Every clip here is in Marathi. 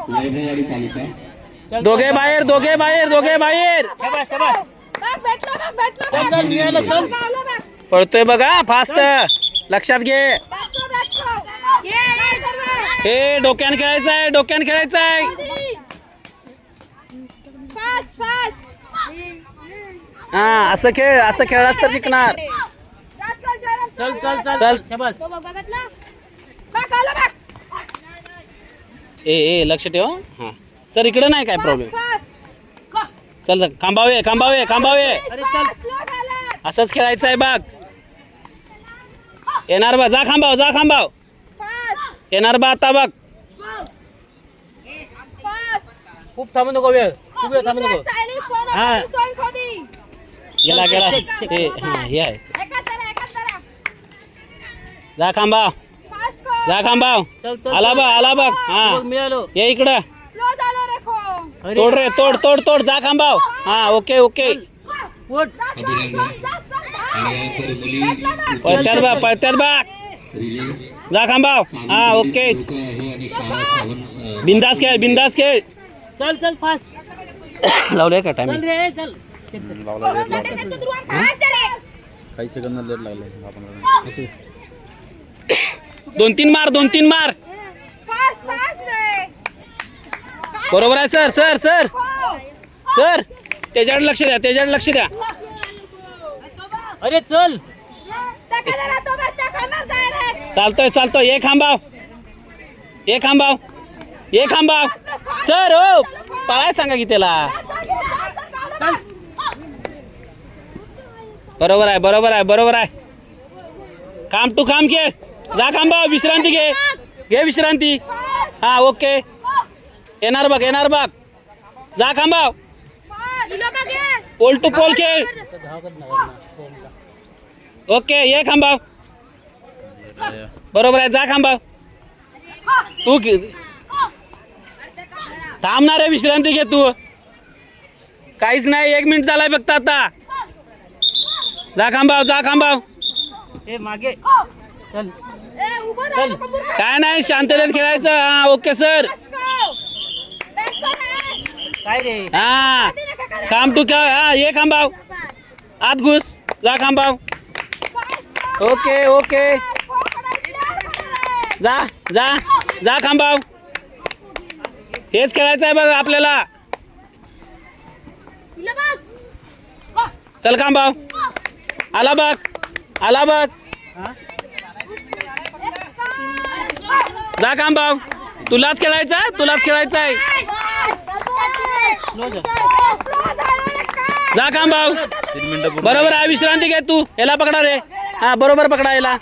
वैभववाडी तालुका. दोघे बाहेर दोघे बाहेर दोघे बाहेर. पळतोय बघा फास्ट. लक्षात घे. हे डोक्यान खेळायचं आहे डोक्यान खेळायचं आहे. हा असं खेळ असं खेळलास तर जिंकणार. चल चल चल चल. शाबास. ए लक्ष ठेव. हा सर इकडे नाही काय प्रॉब्लेम. चल खांबावे खांबावे खांबावे. अरे चल. असंच खेळायचं आहे बघ. येणार बा जा खांबाव जा खांबाव. येणार बा आता बघ. खूप थांबू नको वेळ. खूप वेळ थांबू नको. हा गेला गेला. हे आहे. जा खांबाव जा खांबाव. चल चल. आला बघ आला बघ. हा मिळालो. ये इकडं. अरे. तोड रे तोड तोड तोड. जा खांबाव. हा ओके ओके. उठ. पळत्यात बा पळत्यात बा. जा खांबाव. हा ओके. बिंदास खेळ बिंदास खेळ. चल चल फास्ट. लावले का चल टायमिंग. रे चल. काही सेकंद लेट लागले आपण. 2-3 मार 2-3 मार. बरोबर आहे सर सर सर सर. त्याच्याकडे लक्ष द्या त्याच्याकडे लक्ष द्या. अरे चल. चालतोय चालतोय. एक खांबाव एक खांबाव एक खांबाव. सर हो पळाय सांगा की त्याला. बरोबर आहे बरोबर आहे बरोबर आहे. काम टू काम खेळ. जा खांबाव. विश्रांती घे घे विश्रांती. हा ओके. येणार बघ येणार बघ. जा खांबाव. पोल टू पोल खेळ. ओके ये खांबाव. बरोबर आहे जा खांबाव. तू थांबणार आहे विश्रांती घे तू. काहीच नाही 1 मिनिट झालाय फक्त आता. जा खांबाव जा खांबाव. ए मागे चल. काय नाही शांततेत खेळायचं. हा ओके सर. काय रे. हा काम टू खेळ. हा ये खांबाव. आत घुस. जा खांबाव. Okay okay. जा जा जा खांबाव. हेच खेळायचं आहे बघ आपल्याला. चल खांबाव. आला बघ आला बघ. जा खांबाव. तुलाच खेळायचं आहे तुलाच खेळायचं आहे. जा खांबाव. बरोबर आहे विश्रांती घे तू. याला पकडा रे. हा बरोबर पकडा याला.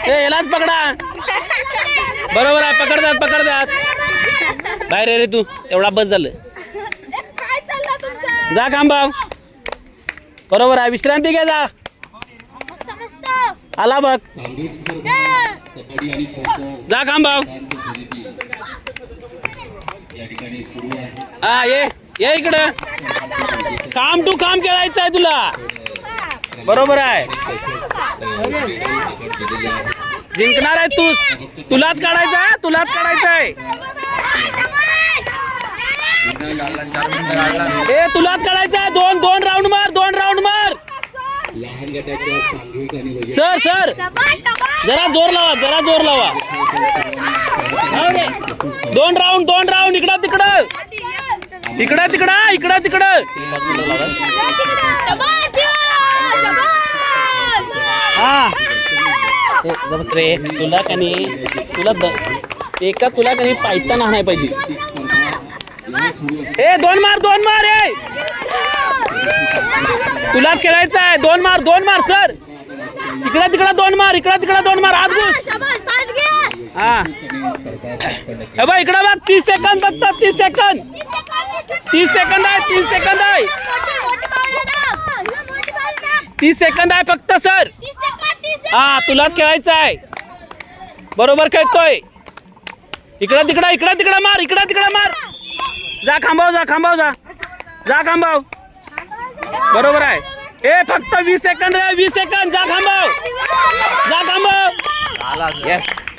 यालाच पकडा. बरोबर आहे पकडतात पकडतात. बाहेर रे तू. एवढा बस झालं. जा खांबाव. बरोबर आहे विश्रांती घे जा. आला बघ. जा खांबाव. हा ये ये इकडं. काम टू काम खेळायचं आहे तुला. बरोबर आहे. जिंकणार आहे तू. तुलाच काढायचं आहे तुलाच काढायचं आहे. ए तुलाच काढायचं आहे. 2 राऊंड मार 2 राऊंड मार. सर सर जरा जोर लावा जरा जोर लावा. 2 राऊंड इकडं तिकडं तिकडं तिकडं इकडं तिकडं. हा जबस रे. तुला कनी तुला एका तुला कनी पायताना नाही पाहिजे. ए 2 मार ए. तुलाच खेळायचं आहे. 2 मार सर. इकडं तिकडं 2 मार इकडं तिकडं 2 मार. आत घुस. हा हे बघ इकडं बघ. 30 सेकंद फक्त 30 सेकंद. 30 सेकंद आहे 30 सेकंद आहे 30 सेकंद आहे फक्त सर. हा तुलाच खेळायचं आहे. बरोबर खेळतोय. इकडं तिकडं इकडं तिकडं मार इकडं तिकडं मार. जा खांबाव जा खांबाव जा जा खांबाव. बरोबर आहे. ए फक्त 20 सेकंद रे 20 सेकंद. जा खांबाव जा खांबाव. झाला असं. येस